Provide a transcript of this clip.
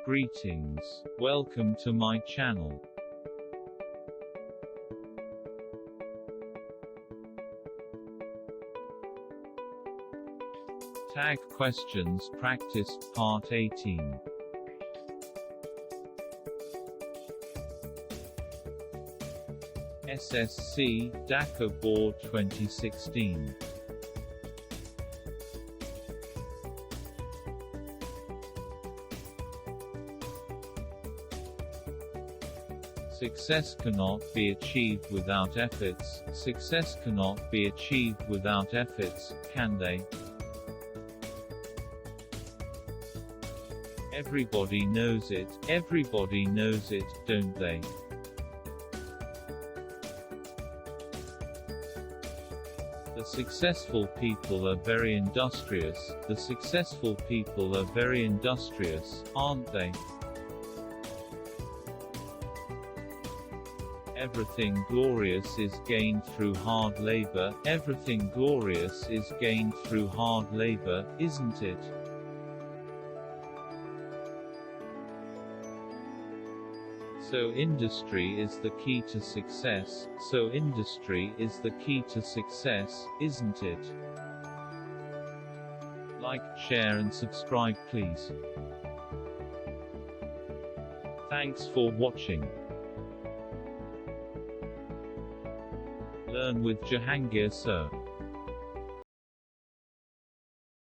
Greetings. Welcome to my channel. Tag questions practice, Part 18. S.S.C, Dhaka Board-2016. Success cannot be achieved without efforts. Success cannot be achieved without efforts, can they? Everybody knows it. Everybody knows it, don't they? The successful people are very industrious. The successful people are very industrious, aren't they? Everything glorious is gained through hard labor. Everything glorious is gained through hard labor, isn't it? So industry is the key to success. So industry is the key to success, isn't it? Like, share and subscribe please. Thanks for watching. Learn with Jahangir Sir.